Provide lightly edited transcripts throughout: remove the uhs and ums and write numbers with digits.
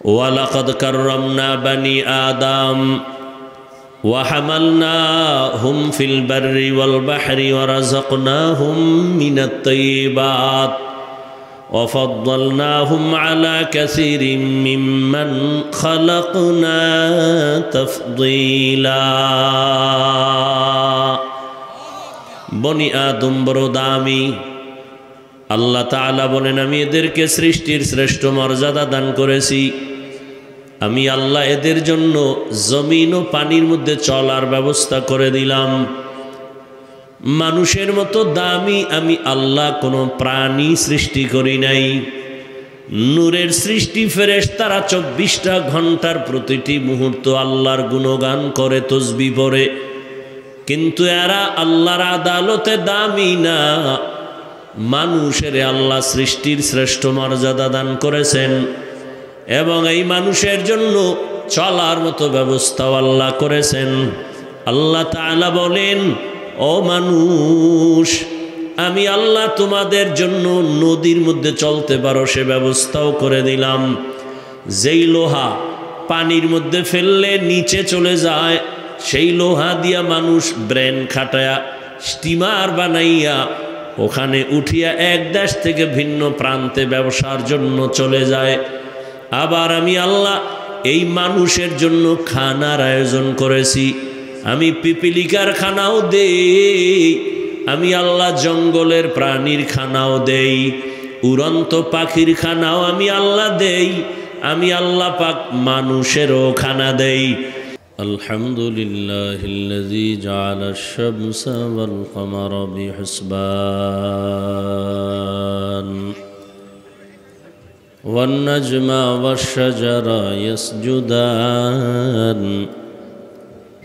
ওয়ালাকাদ কাররামনা বানি আদম وحملناهم في البر والبحر ورزقناهم من الطيبات وفضلناهم على كثير ممن خلقنا تفضيلا বনি আদম বড় দামি। আল্লাহ তাআলা বলেন, আমি এদেরকে সৃষ্টির শ্রেষ্ঠ মর্যাদা দান করেছি। আমি আল্লাহ এদের জন্য জমিন ও পানির মধ্যে চলার ব্যবস্থা করে দিলাম। মানুষের মতো দামি আমি আল্লাহ কোনো প্রাণী সৃষ্টি করি নাই। নূরের সৃষ্টি ফেরেশতারা 24টা ঘন্টার প্রতিটি মুহূর্ত আল্লাহর গুণগান করে, তসবিহ পড়ে, কিন্তু এরা আল্লাহর আদালতে দামি না। মানুষের আল্লাহ সৃষ্টির শ্রেষ্ঠ মর্যাদা দান করেছেন এবং এই মানুষের জন্য চলার মতো ব্যবস্থাও আল্লাহ করেছেন। আল্লাহ তাআলা বলেন, ও মানুষ, আমি আল্লাহ তোমাদের জন্য নদীর মধ্যে চলতে পারো সে ব্যবস্থাও করে দিলাম। যেই লোহা পানির মধ্যে ফেললে নিচে চলে যায়, সেই লোহা দিয়া মানুষ ব্রেন খাটায়া স্টিমার বানাইয়া ওখানে উঠিয়া এক দেশ থেকে ভিন্ন প্রান্তে ব্যবসার জন্য চলে যায়। আবার আমি আল্লাহ এই মানুষের জন্য খানার আয়োজন করেছি। আমি পিপিলিকার খানাও দেই, আমি আল্লাহ জঙ্গলের প্রাণীর খানাও দেই, উড়ন্ত পাখির খানাও আমি আল্লাহ দেই, আমি আল্লাহ পাক মানুষেরও খানা দেই। আলহামদুলিল্লাহিল্লাযী জাআলাশ শামসা ওয়াল কমারা বিহিসবান والنجم والشجر يسجدان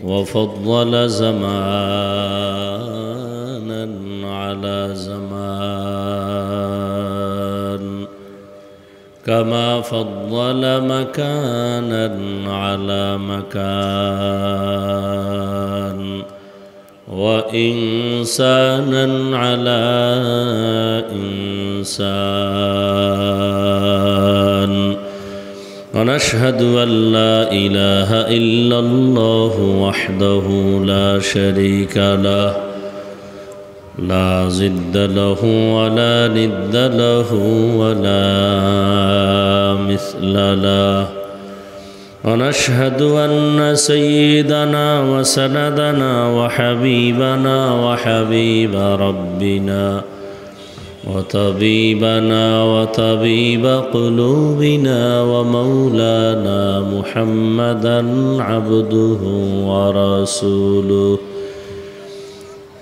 وفضل زمانا على زمان كما فضل مكانا على مكان وإنسانا على إنسان ونشهد أن لا إله إلا الله وحده لا شريك له لا ضد له ولا ند له ولا مثل له ونشهد أن سيدنا وسندنا وحبيبنا وحبيب ربنا وطبيبنا وطبيب قلوبنا ومولانا محمدا عبده ورسوله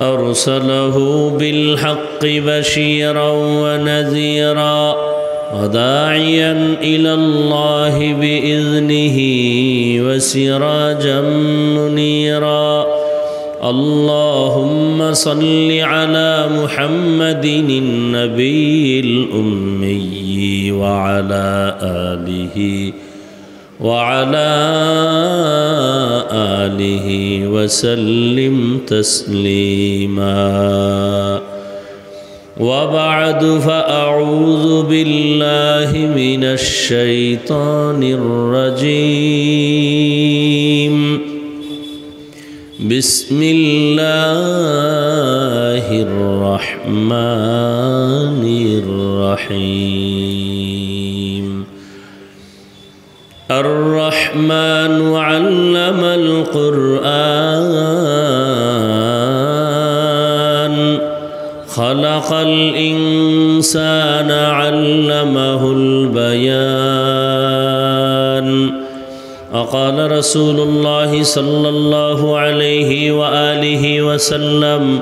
أرسله بالحق بشيرا ونذيرا وداعيا إلى الله بإذنه وسراجا منيرا اللهم صل على محمد النبي الأمي وعلى آله وسلم تسليما وبعد فأعوذ بالله من الشيطان الرجيم بسم الله الرحمن الرحيم الرحمن علم القرآن خلق الإنسان علمه البيان وقال رسول الله صلى الله عليه وآله وسلم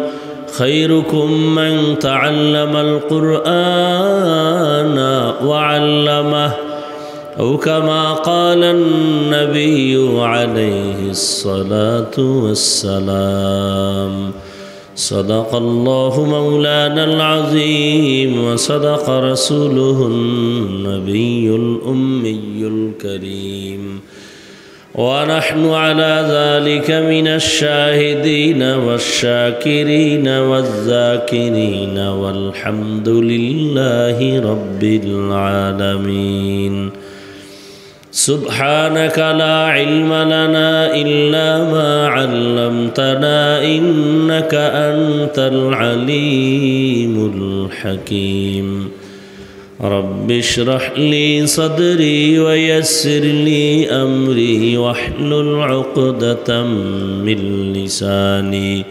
خيركم من تعلم القرآن وعلمه أو كما قال النبي عليه الصلاة والسلام صدق الله مولانا العظيم وصدق رسوله النبي الأمي الكريم ونحن على ذلك من الشاهدين والشاكرين والذاكرين والحمد لله رب العالمين سبحانك لا علم لنا إلا ما علمتنا إنك أنت العليم الحكيم رب اشرح لي صدري ويسر لي أمري واحلل عقدة من لساني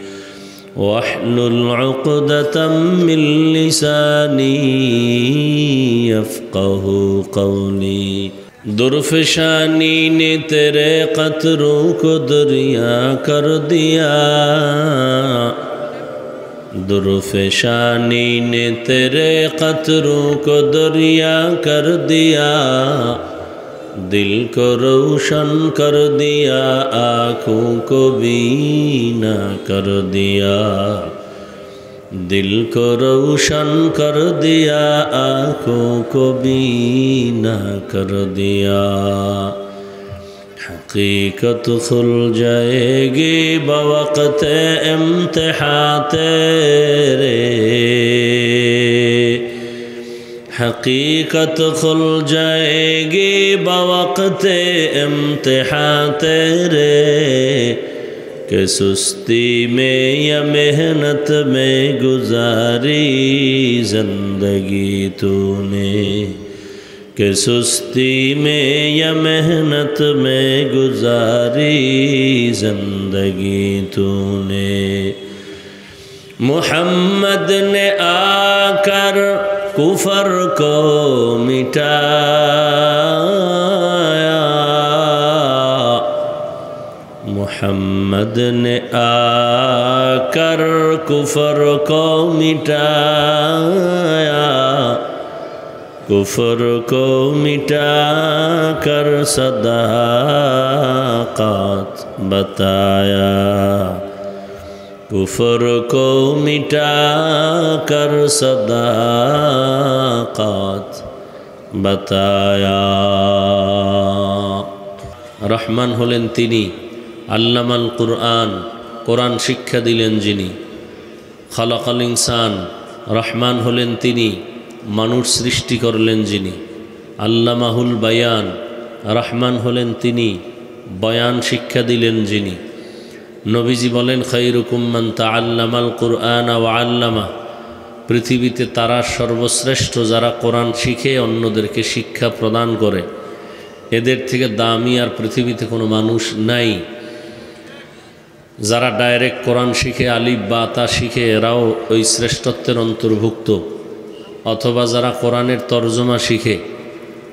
يفقه قولي درفشانی نے تیرے قطروں کو دریا کر دیا درفشانی نے تیرے قطروں کو دریا کر دیا دل کو روشن کر دیا آنکھوں کو بینا کر دیا दिल को रोशन कर दिया आँखों को बीना कर दिया हकीकत खुल जाएगी बवक़्त इम्तिहान तेरे हकीकत खुल जाएगी बवक़्त इम्तिहान तेरे कि सुस्ती में या मेहनत में गुजारी ज़िंदगी तूने कि सुस्ती में या मेहनत में गुजारी ज़िंदगी तूने मोहम्मद ने आकर कुफर को मिटाया मोहम्मद ने आकर कुफर को मिटाया कुफर को मिटा कर सदाक़त बताया कुफर को मिटा कर सदाक़त बताया रहमान हलेन तिनी আল্লামাল কুরআন কোরআন শিক্ষা দিলেন যিনি খালাকাল ইনসান রহমান হলেন তিনি মানুষ সৃষ্টি করলেন যিনি আল্লামাহুল বায়ান রহমান হলেন তিনি বয়ান শিক্ষা দিলেন যিনি নবীজি বলেন খায়রুকুম মান তাআল্লামাল কুরআন ওয়া আল্লামা পৃথিবীতে তারা সর্বশ্রেষ্ঠ যারা কোরআন শিখে অন্যদেরকে শিক্ষা প্রদান করে এদের থেকে দামি আর পৃথিবীতে কোনো মানুষ নাই যারা ডাইরেক্ট কোরআন শিখে আলিফ বা তা শিখে এরাও ওই শ্রেষ্ঠত্বের অন্তর্ভুক্ত অথবা যারা কোরআনের তরজমা শিখে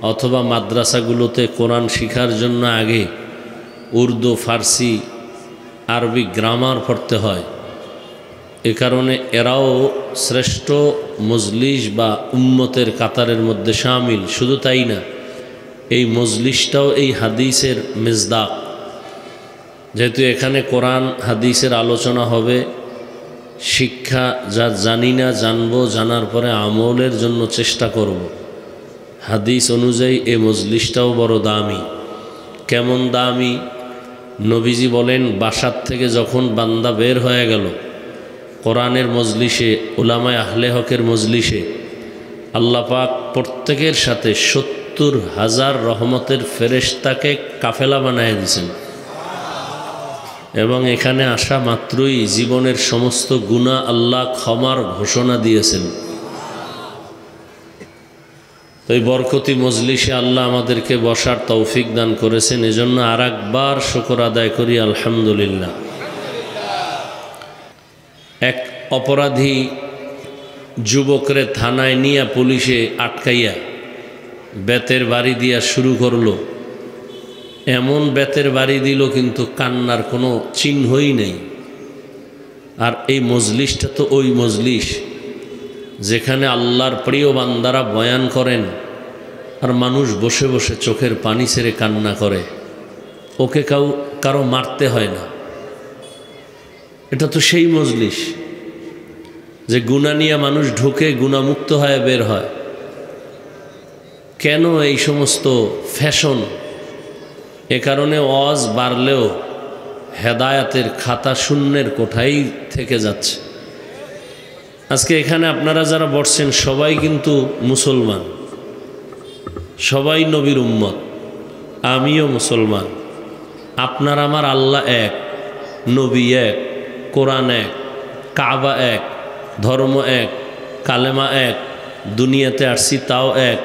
অথবা মাদ্রাসাগুলোতে কোরআন শিখার জন্য আগে উর্দু ফার্সি আরবি গ্রামার পড়তে হয় এ কারণে এরাও শ্রেষ্ঠ মজলিস বা উম্মতের কাতারের মধ্যে শামিল শুধু তাই না এই মজলিসটাও এই হাদিসের মেজদাক যেহেতু এখানে কোরআন হাদিসের আলোচনা হবে শিক্ষা যা জানি না জানবো জানার পরে আমলের জন্য চেষ্টা করব হাদিস অনুযায়ী এই মজলিসটাও বড় দামি কেমন দামি নবীজি বলেন বাসার থেকে যখন বান্দা বের হয়ে গেল কোরআনের মজলিসে উলামায়ে আহলে হকের মজলিসে আল্লাহ পাক প্রত্যেকের সাথে ৭০,০০০ রহমতের ফেরেশতাকে কাফেলা বানায় দিয়েছেন এবং এখানে আসা মাত্রই জীবনের সমস্ত গুনাহ আল্লাহ ক্ষমার ঘোষণা দিয়েছেন তো এই বরকতি মজলিসে আল্লাহ আমাদেরকে বসার তৌফিক দান করেছেন এজন্য আরেকবার শুকর আদায় করি আলহামদুলিল্লাহ এক অপরাধী যুবকরে থানায় নিয়ে পুলিশে আটকাইয়া বেতের বাড়ি দিয়া শুরু করলো এমন বেতের বাড়ি দিল কিন্তু কান্নার কোনো চিহ্নই নেই আর এই মজলিসটা তো ওই মজলিস যেখানে আল্লাহর প্রিয় বান্দারা বয়ান করেন আর মানুষ বসে বসে চোখের পানি ছেড়ে কান্না করে ওকে কারো মারতে হয় না এটা তো সেই মজলিস যে গুনাহ নিয়ে মানুষ ঢুকে গুনাহমুক্ত হয়ে বের হয় কেন এই সমস্ত ফ্যাশন এ কারণে ওয়াজ বাড়লেও হেদায়াতের খাতা শূন্যের কোঠায় থেকে যাচ্ছে আজকে এখানে আপনারা যারা বসছেন সবাই কিন্তু মুসলমান সবাই নবীর উম্মত আমিও মুসলমান। আপনার আমার আল্লাহ এক, নবী এক, কোরআন এক, কাবা এক, ধর্ম এক, কালেমা এক, দুনিয়াতে আসছি তাও এক,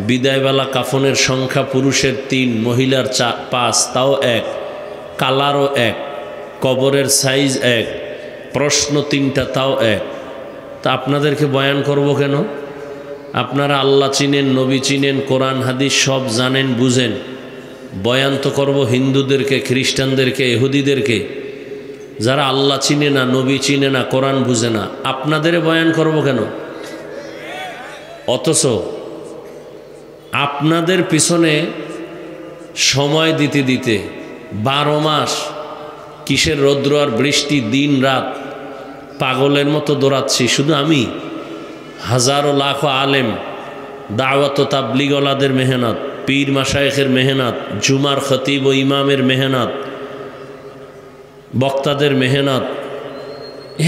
বিদায়বেলা কাফনের সংখ্যা পুরুষের 3, মহিলার 5 তাও এক, কালারও এক, কবরের সাইজ এক, প্রশ্ন 3টা তাও এক। তা আপনাদেরকে বয়ান করব কেন? আপনারা আল্লাহ চিনেন, নবী চিনেন, কোরআন হাদিস সব জানেন, বুঝেন। বয়ান তো করব হিন্দুদেরকে, খ্রিস্টানদেরকে, ইহুদিদেরকে, যারা আল্লাহ চিনে না, নবী চিনে না, কোরআন বুঝে না। আপনাদের বয়ান করব কেন? অথচ আপনাদের পিছনে সময় দিতে দিতে 12 মাস কিসের রৌদ্র আর বৃষ্টি, দিন রাত পাগলের মতো দৌড়াচ্ছি। শুধু আমি, হাজারো লাখো আলেম, দাওয়াত ও তাবলীগওয়ালাদের মেহনত, পীর মাশায়েখের মেহনত, জুমার খতিব ও ইমামের মেহনত, বক্তাদের মেহনত,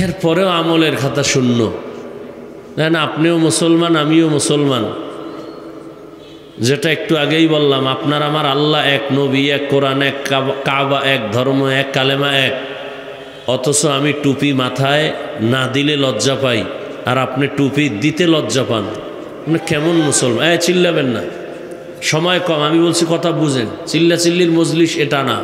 এরপরেও আমলের খাতা শূন্য। না, আপনিও মুসলমান, আমিও মুসলমান। যেটা একটু আগেই বললাম, আপনার আমার আল্লাহ এক, নবী এক, কোরআন এক, কাবা এক, ধর্ম এক, কালেমা এক। অথচ আমি টুপি মাথায় না দিলে লজ্জা পাই, আর আপনি টুপি দিতে লজ্জা পান। মানে কেমন মুসলমান? চিল্লাবেন না, সময় কম, আমি বলছি কথা বুঝেন। চিল্লাচিল্লির মজলিস এটা না।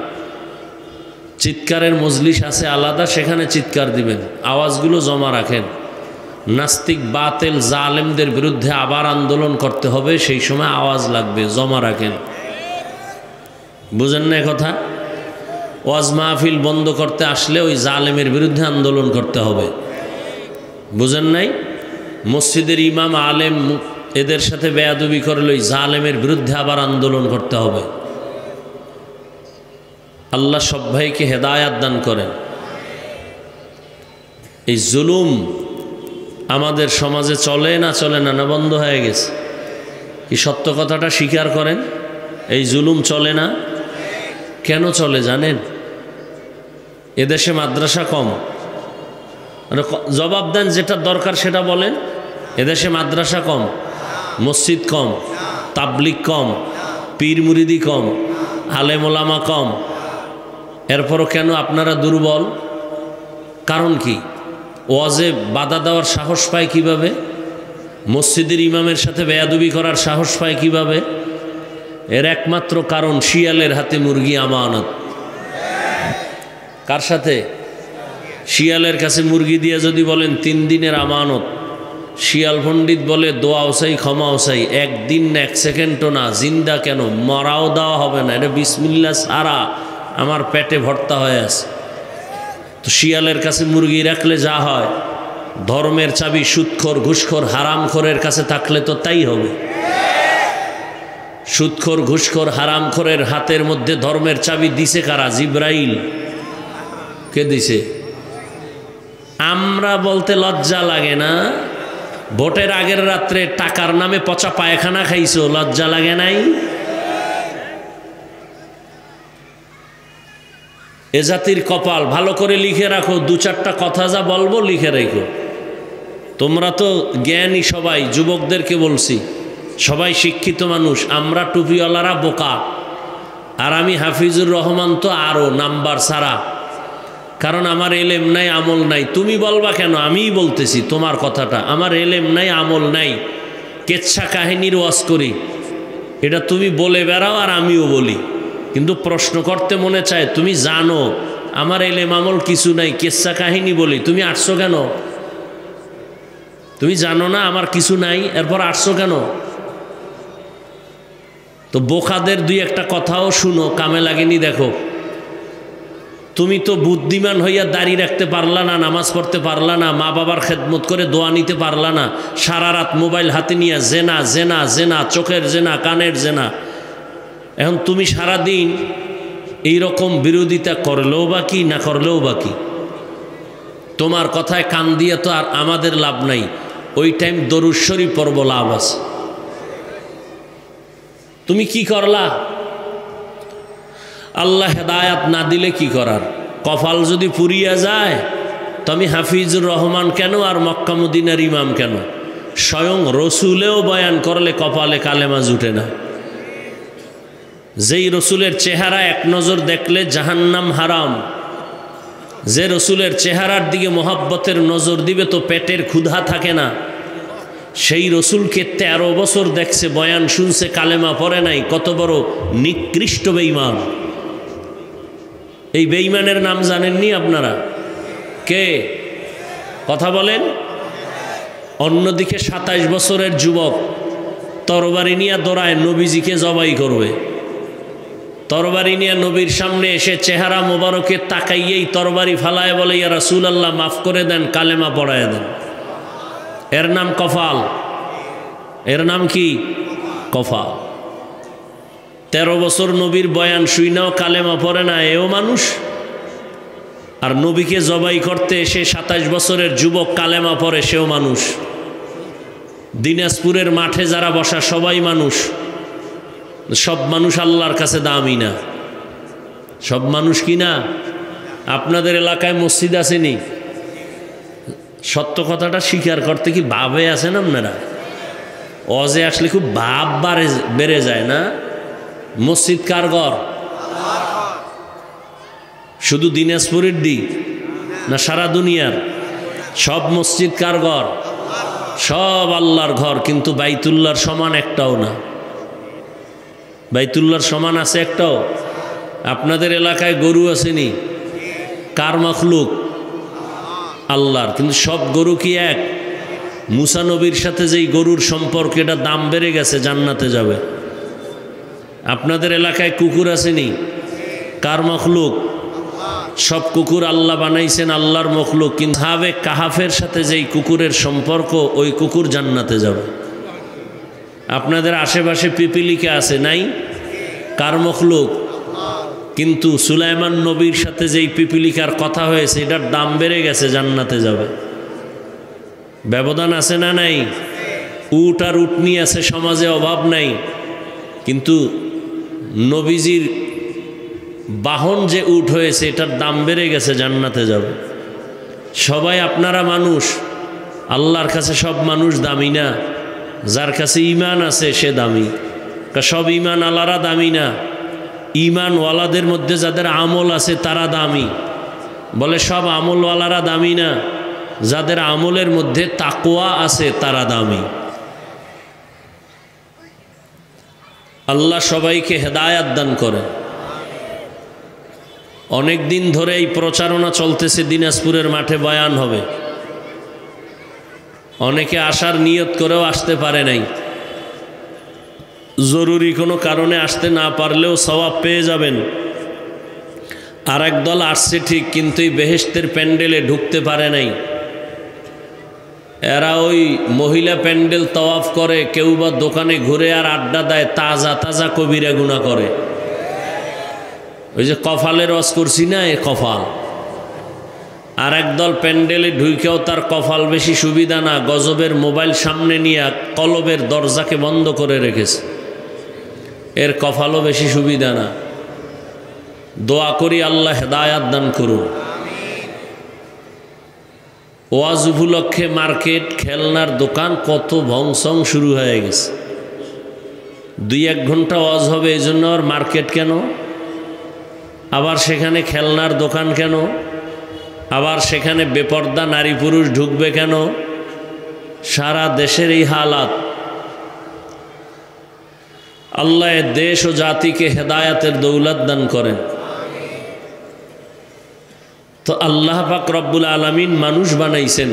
চিৎকারের মজলিস আছে আলাদা, সেখানে চিৎকার দিবেন, আওয়াজগুলো জমা রাখেন। নাস্তিক বাতেল জালেমদের বিরুদ্ধে আবার আন্দোলন করতে হবে, সেই সময় আওয়াজ লাগবে, জমা রাখেন। বুঝেন না কথা? ওয়াজ মাহফিল বন্ধ করতে আসলে ওই জালেমের বিরুদ্ধে আন্দোলন করতে হবে। বুঝেন নাই? মসজিদের ইমাম আলেম এদের সাথে বেয়াদবি করলে ওই জালেমের বিরুদ্ধে আবার আন্দোলন করতে হবে। আল্লাহ সব ভাইকে হেদায়াত দান করেন। এই জুলুম আমাদের সমাজে চলে না না বন্ধ হয়ে গেছে? এই সত্য কথাটা স্বীকার করেন, এই জুলুম চলে না। কেন চলে জানেন? এদেশে মাদ্রাসা কম। জবাব দেন, যেটা দরকার সেটা বলেন। এদেশে মাদ্রাসা কম, মসজিদ কম, তাবলিগ কম, পীর মুরিদি কম, আলেম ওলামা কম। এরপরও কেন আপনারা দুর্বল? কারণ কি? ওয়াজে বাধা দেওয়ার সাহস পায় কিভাবে? মসজিদের ইমামের সাথে বেয়াদবি করার সাহস পায় কিভাবে? এর একমাত্র কারণ শিয়ালের হাতে মুরগি আমানত। কার সাথে? শিয়ালের কাছে মুরগি দিয়ে যদি বলেন 3 দিনের আমানত, শিয়াল পণ্ডিত বলে দোয়া ওসাই, ক্ষমা ওসাই, 1 দিন না 1 সেকেন্ডও না, জিন্দা কেন, মরাও দেওয়া হবে না, এটা বিসমিল্লাহ সারা আমার পেটে ভর্তা হয়ে আছে। তো শিয়ালের কাছে মুরগি রাখলে যা হয়, ধর্মের চাবি সুদখোর, ঘুষখোর, হারামখোরের কাছে থাকলে তো তাই হবে। সুদখোর, ঘুষখোর, হারামখোরের হাতের মধ্যে ধর্মের চাবি দিছে কারা? জিব্রাইল। কে দিছে? আমরা বলতে লজ্জা লাগে না? ভোটের আগের রাত্রে টাকার নামে পচা পায়খানা খাইছো, লজ্জা লাগে নাই? এ জাতির কপাল। ভালো করে লিখে রাখো, 2-4টা কথা যা বলবো লিখে রেখো। তোমরা তো জ্ঞানী সবাই, যুবকদেরকে বলছি, সবাই শিক্ষিত মানুষ। আমরা টুপিওয়ালারা বোকা, আর আমি হাফিজুর রহমান তো আরও নাম্বার ছাড়া। কারণ আমার এলেম নাই, আমল নাই। তুমি বলবা কেন? আমিই বলতেছি তোমার কথাটা। আমার এলেম নাই, আমল নাই, কেচ্ছা কাহিনীর ওয়াজ করি, এটা তুমি বলে বেড়াও আর আমিও বলি। কিন্তু প্রশ্ন করতে মনে চায়, তুমি জানো আমার এলেম আমল কিছু নাই, কেচ্ছা কাহিনী বলি, তুমি আসছো কেন? তুমি জানো না আমার কিছু নাই, এরপর আসছো কেন? তো বোকাদের 2-1টা কথাও শুনো, কামে লাগেনি। দেখো, তুমি তো বুদ্ধিমান হইয়া দাড়ি রাখতে পারলা না, নামাজ পড়তে পারলা না, মা বাবার খেদমত করে দোয়া নিতে পারলা না, সারা রাত মোবাইল হাতে নিয়ে জেনা জেনা জেনা, চোখের জেনা, কানের জেনা। এখন তুমি সারাদিন এইরকম বিরোধিতা করলেও বা কি, না করলেও বা কি? তোমার কথায় কান দিয়ে তো আর আমাদের লাভ নাই। ওই টাইম দরুদ শরীফ পড়ব, লাভ আছে। তুমি কি করলা? আল্লাহ হেদায়াত না দিলে কি করার? কপাল যদি পুরিয়া যায়, তো আমি হাফিজুর রহমান কেন আর মক্কা মদিনার ইমাম কেন? স্বয়ং রসুলেও বয়ান করলে কপালে কালেমা জুটে না। যেই রসুলের চেহারা এক নজর দেখলে জাহান্নাম হারাম, যে রসুলের চেহারার দিকে মোহাব্বতের নজর দিবে তো পেটের ক্ষুধা থাকে না, সেই রসুলকে 13 বছর দেখছে, বয়ান শুনছে, কালেমা পড়ে নাই, কত বড় নিকৃষ্ট বেঈমান। এই বেঈমানের নাম জানেননি আপনারা? কে? কথা বলেন। অন্যদিকে 27 বছরের যুবক তরবারি নিয়ে দৌড়ায় নবীজিকে জবাই করবে। তরবারি নিয়ে নবীর সামনে এসে চেহারা মোবারকে তাকাইয়েই তরবারি ফালায় বলে, ইয়া রাসূলুল্লাহ মাফ করে দেন, কালেমা পড়ায় দেন। এর নাম কফাল। এর নাম কি? কফাল। 13 বছর নবীর বয়ান শুইনাও কালেমা পড়ে না, এও মানুষ। আর নবীকে জবাই করতে এসে 27 বছরের যুবক কালেমা পড়ে, সেও মানুষ। দিনাজপুরের মাঠে যারা বসা সবাই মানুষ। সব মানুষ আল্লাহর কাছে দামি না। সব মানুষ কি না? আপনাদের এলাকায় মসজিদ আসেনি? সত্য কথাটা স্বীকার করতে কি ভাবে আছেন আপনারা? অজে আসলে খুব ভাব বেড়ে যায় না? মসজিদ কার ঘর? শুধু দিনাজপুরের দিক না সারা দুনিয়ার? সব মসজিদ কার ঘর? সব আল্লাহর ঘর। কিন্তু বাইতুল্লাহর সমান একটাও না। বাইতুল্লাহর সমান আছে একটাও? আপনাদের এলাকায় গরু আসেনি? কার মাখলুক? আল্লাহর। কিন্তু সব গরু কি এক? মুসা নবীর সাথে যেই গরুর সম্পর্ক, এটা দাম বেড়ে গেছে, জান্নাতে যাবে। আপনাদের এলাকায় কুকুর আসেনি? কার মখলুক? সব কুকুর আল্লাহ বানাইছেন, আল্লাহর মখলুক। কিন্তু হাবে কাহাফের সাথে যেই কুকুরের সম্পর্ক, ওই কুকুর জান্নাতে যাবে। আপনাদের আশেপাশে পিপিলিকা আছে নাই? কার মখলুক? কিন্তু সুলাইমান নবীর সাথে যেই পিপিলিকার কথা হয়েছে, এটার দাম বেড়ে গেছে, জান্নাতে যাবে। ব্যবধান আছে না নাই? উট আর উটনি আছে সমাজে, অভাব নাই। কিন্তু নবীজির বাহন যে উট হয়েছে, এটার দাম বেড়ে গেছে, জান্নাতে যাবে। সবাই আপনারা মানুষ, আল্লাহর কাছে সব মানুষ দামি না। যার কাছে ঈমান আছে সে দামি। সব ঈমান আলারা দামি না। ঈমানওয়ালাদের মধ্যে যাদের আমল আছে তারা দামি। বলে সব আমলওয়ালারা দামি না। যাদের আমলের মধ্যে তাকওয়া আছে তারা দামি। আল্লাহ সবাইকে হেদায়াত দান করে। অনেক দিন ধরে এই প্রচারণা চলতেছে, দিনাজপুরের মাঠে বয়ান হবে। অনেকে আসার নিয়ত করেও আসতে পারে নাই। জরুরি কোনো কারণে আসতে না পারলেও সওয়াব পেয়ে যাবেন। আর এক দল আসছে ঠিক, কিন্তু এই বেহেশতের প্যান্ডেলে ঢুকতে পারে নাই। এরা ওই মহিলা প্যান্ডেল তওয়াফ করে, কেউ বা দোকানে ঘুরে আর আড্ডা দেয়, তাজা তাজা কবিরা গুনাহ করে। ওই যে কফালের ওয়াজ করছি না, এ কফাল। আর একদল প্যান্ডেলে ঢুকেও তার কফাল বেশি সুবিধা না, গজবের মোবাইল সামনে নিয়ে কলবের দরজাকে বন্ধ করে রেখেছে। এর কফালও বেশি সুবিধা না। দোয়া করি আল্লাহ হেদায়াত দান করুন। ওয়াজ উপলক্ষে মার্কেট, খেলনার দোকান কত ভংসং শুরু হয়ে গেছে। 2-1 ঘন্টা ওয়াজ হবে, এই জন্য আর মার্কেট কেন? আবার সেখানে খেলনার দোকান কেন? আবার সেখানে বেপর্দা নারী পুরুষ ঢুকবে কেন? সারা দেশের এই হালাত। আল্লাহ দেশ ও জাতিকে হেদায়াতের দৌলত দান করেন। তো আল্লাহ পাক রব্বুল আলামিন মানুষ বানাইছেন।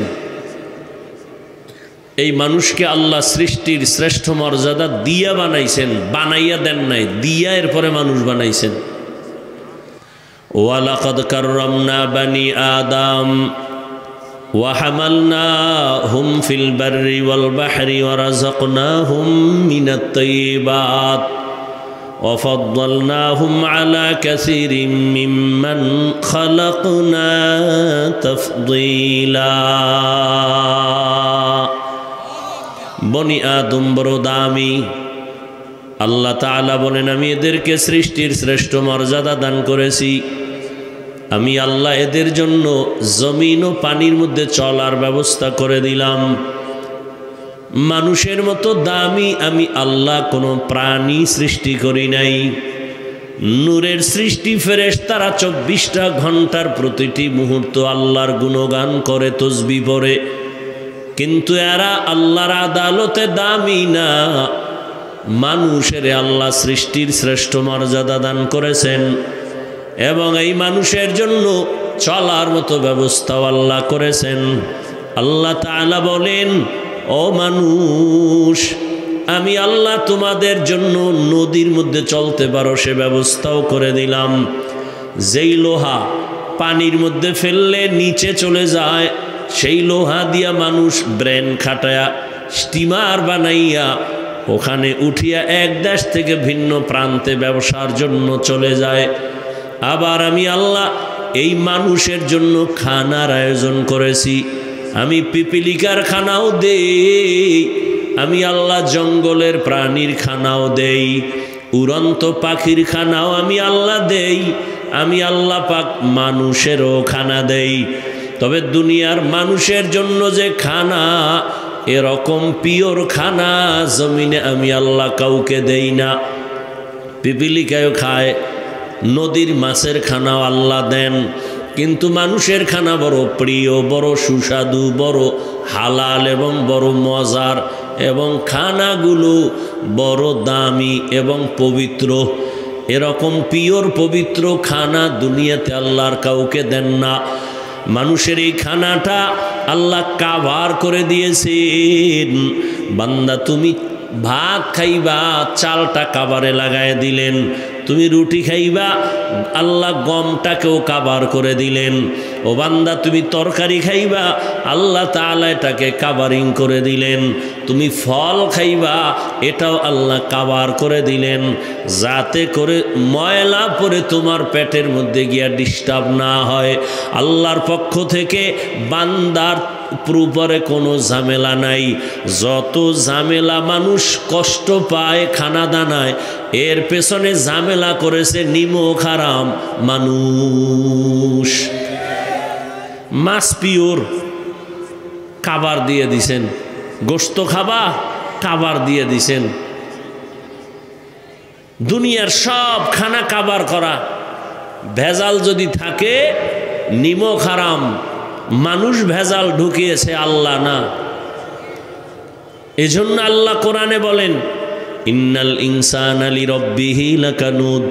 এই মানুষকে আল্লাহ সৃষ্টির শ্রেষ্ঠ মর্যাদা দিয়া বানাইছেন, বানাইয়া দেন নাই, দিয়া এরপরে মানুষ বানাইছেন। ওয়ালাকাদ কাররামনা বানি আদম ওয়া হামালনাহুম ফিল বাররি ওয়াল বাহরি ওয়া রাযাকনাহুম মিনাত তাইয়্যিবাত ওয়া ফাদ্দালনাহুম আলা কাসীরিম মিম্মান খালাকনা তাফদীলা। বনি আদম বড় দামি। আল্লাহ তাআলা বলেন, আমি এদেরকে সৃষ্টির শ্রেষ্ঠ মর্যাদা দান করেছি। আমি আল্লাহ এদের জন্য জমিন ও পানির মধ্যে চলার ব্যবস্থা করে দিলাম। মানুষের মতো দামি আমি আল্লাহ কোনো প্রাণী সৃষ্টি করি নাই। নূরের সৃষ্টি ফেরেশতারা 24টা ঘন্টার প্রতিটি মুহূর্ত আল্লাহর গুণগান করে, তসবিহ পড়ে, কিন্তু এরা আল্লাহর আদালতে দামি না। মানুষের আল্লাহ সৃষ্টির শ্রেষ্ঠ মর্যাদা দান করেছেন এবং এই মানুষের জন্য চলার মতো ব্যবস্থাও আল্লাহ করেছেন। আল্লাহ তাআলা বলেন, ও মানুষ, আমি আল্লাহ তোমাদের জন্য নদীর মধ্যে চলতে পারো সে ব্যবস্থাও করে দিলাম। যেই লোহা পানির মধ্যে ফেললে নিচে চলে যায়, সেই লোহা দিয়া মানুষ ব্রেন খাটায়া স্টিমার বানাইয়া ওখানে উঠিয়া এক দেশ থেকে ভিন্ন প্রান্তে ব্যবসার জন্য চলে যায়। আবার আমি আল্লাহ এই মানুষের জন্য খানার আয়োজন করেছি। আমি পিপিলিকার খানাও দেই, আমি আল্লাহ জঙ্গলের প্রাণীর খানাও দেই, উড়ন্ত পাখির খানাও আমি আল্লাহ দেই, আমি আল্লাহ পাক মানুষেরও খানা দেই। তবে দুনিয়ার মানুষের জন্য যে খানা, এরকম পিওর খানা জমিনে আমি আল্লাহ কাউকে দেই না। পিপিলিকাও খায়, নদীর মাছের খানাও আল্লাহ দেন, কিন্তু মানুষের খানা বড় প্রিয়, বড় সুস্বাদু, বড় হালাল এবং বড় মজার, এবং খানাগুলো বড় দামি এবং পবিত্র। এরকম পিওর পবিত্র খানা দুনিয়াতে আল্লাহর কাউকে দেন না। মানুষের এই খানাটা আল্লাহ কাভার করে দিয়েছেন। বান্দা তুমি ভাত খাইবা, চালটা কাবারে লাগায় দিলেন। তুমি রুটি খাইবা, আল্লাহ গমটাকেও কাবার করে দিলেন। ও বান্দা তুমি তরকারি খাইবা, আল্লাহ তাআলা এটাকে কাবারিং করে দিলেন। তুমি ফল খাইবা, এটাও আল্লাহ কাবার করে দিলেন, যাতে করে ময়লা পরে তোমার পেটের মধ্যে গিয়া ডিস্টার্ব না হয়। আল্লাহর পক্ষ থেকে বান্দার উপরে কোনো ঝামেলা নাই। যত ঝামেলা মানুষ কষ্ট পায় খানা দানায়, এর পেছনে ঝামেলা করেছে নিমক হারাম মানুষ। মাছ পিওর, কাবার দিয়ে দিছেন। গোশত খাবা, কাবার দিয়ে দিছেন। দুনিয়ার সব খানা কাবার করা। ভেজাল যদি থাকে, নিমক হারাম, মানুষ ভেজাল ঢুকিয়েছে, আল্লাহ না। এজন্য আল্লাহ কোরআনে বলেন, ইন্নাল ইনসানা লিরাব্বিহি লাকানুদ,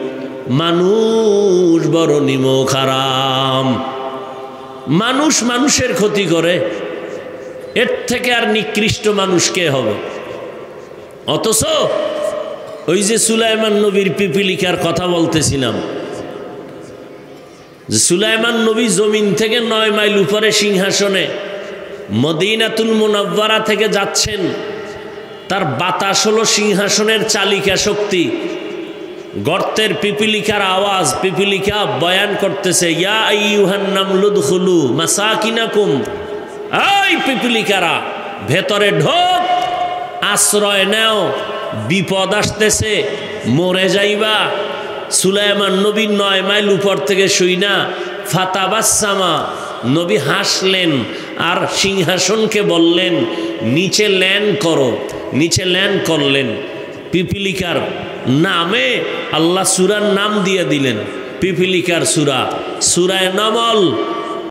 মানুষ বড় নিমক হারাম। মানুষ মানুষের ক্ষতি করে, এর থেকে আর নিকৃষ্ট মানুষ কে হবে? অথচ ওই যে সুলাইমান নবীর পিপিলিকার কথা বলতেছিলাম, যে সুলাইমান নবী জমিন থেকে 9 মাইল উপরে সিংহাসনে মদিনাতুল মুনাওয়ারা থেকে যাচ্ছেন। তার বাতাস হলো সিংহাসনের চালিকা শক্তি। গর্তের পিপিলিকার আওয়াজ, পিপিলিকা বয়ান করতেছে, ইয়া আইয়ুহান নামলু দুখুলু মাসাকিনাকুম, এই পিপিলিকারা ভেতরে ঢোক, আশ্রয় নাও, বিপদ আসতেছে, মরে যাইবা। সুলাইমান নবী 9 মাইল উপর থেকে শুইনা ফাতাবাসসামা, নবী হাসলেন আর সিংহাসনকে বললেন, নিচে ল্যান্ড করো। নিচে ল্যান্ড করলেন। পিপিলিকার নামে আল্লাহ সূরার নাম দিয়ে দিলেন, পিপিলিকার সূরা, সূরায়ে নামল।